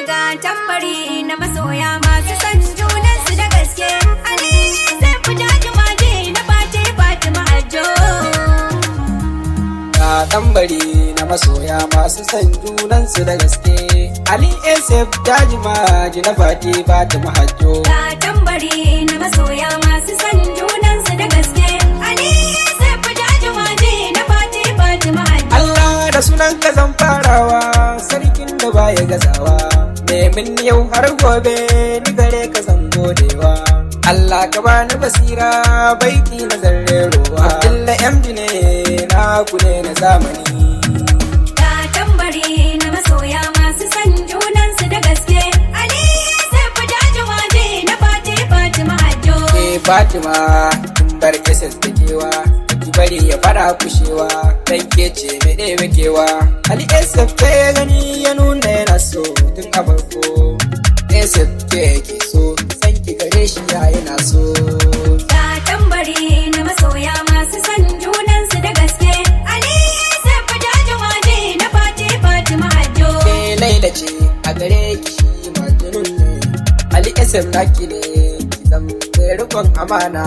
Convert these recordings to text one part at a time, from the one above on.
Ga tambari na masoya masu san junansu da gaske. Ali Seff jajimaji na face Fatima Hajjo. Ga tambari na masoya masu san junansu da gaske. Ali Seff jajimaji na face Fatima Hajjo. Ga tambari na masoya masu san junansu da gaske. Ali Seff jajimaji na face Fatima Hajjo. Allah da sunan ka zan farawa, sarkin da baya gazawa. Min yau har gobe ni gare ka zan godewa. Allah ka bani basira baiti na zarrerowa. Abdullahi MD ne na ku ne na zamani. Ga tambari na masoya masu san junansu da gaske. Ali Seff jajimaji na face Fatima Hajjo. Fatima kin bar kisas da kewa, ki bari ya fara kushewa, dan ke ce me ɗebe kewa. Ali Seff ta ya gani ya nuna yana so tun a farko. Seff ke yake so, san ki gare shi ya yana so. Ga tambari na masoya masu san junansu da gaske. Ali Seff jajimaji na face Fatima Hajjo. Laila ce a gare ki shi majnun ne. Ali Seff naki ne, ki zam mai rikon amana.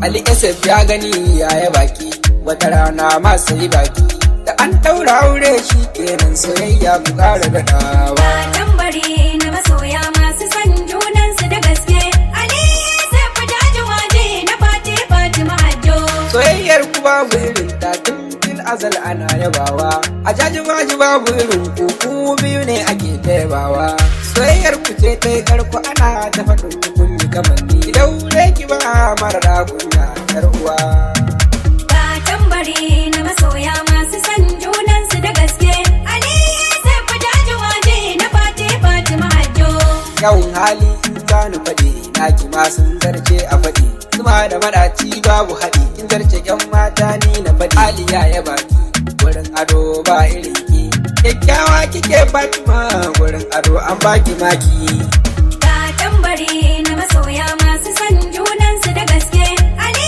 Ali Seff ya gani yaya baki, wata rana ma sai baki. Da an daura aure shi kenan soyayya ku ƙara gadawa. Ga tambari na masoya masu san junansu da gaske. Ali Seff jajimaji na face Fatima Hajjo. Soyayyar ku babu irin ta tun fil azal ana yabawa. A jajimaji babu irin ku biyu ne ake taibawa. Soyayyar ku ce ta yi karko ana ta faɗin kun yi kamanni. Daure ki ba mara kunya yar uwa. Ga tambari na masoya masu san junansu da gaske. Ali Seff jajimaji na face Fatima Hajjo. Yawan hali in za ni faɗi na ki ma sun zarce a faɗi. Zuma da maɗaci babu haɗi in zarce ƴan mata ni na faɗi. Aliya ya baki wurin ado ba irin ki. Kyakkyawa kike Fatima wurin ado an baki maki. Ga tambari na masoya masu san junansu da gaske. Ali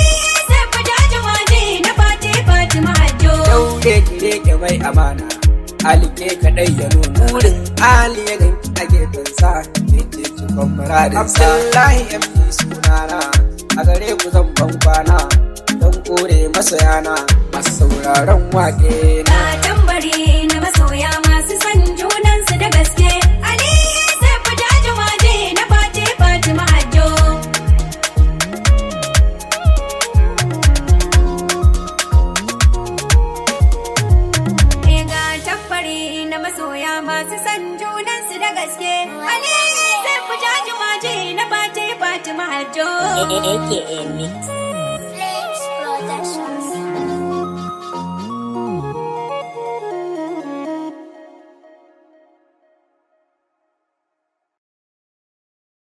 Seff jajimaji na face Fatima Hajjo. Daure ki reke mai amana. Ali ke kaɗai ya nuna wurin Ali ya ganki a gefensa. Ke ce cikon muradinsa. Abdullahi MD sunana, a gare ku zan ban kwana. Don kore masoyana masu sauraron waƙe na. Ga tambari na masoya masu san junansu da gaske. Ali Seff jajimaji na face Fatima Hajjo. Ga tambari na masoya masu san junansu da gaske. Ali Seff jajimaji na face Fatima Hajjo. AKA Mix.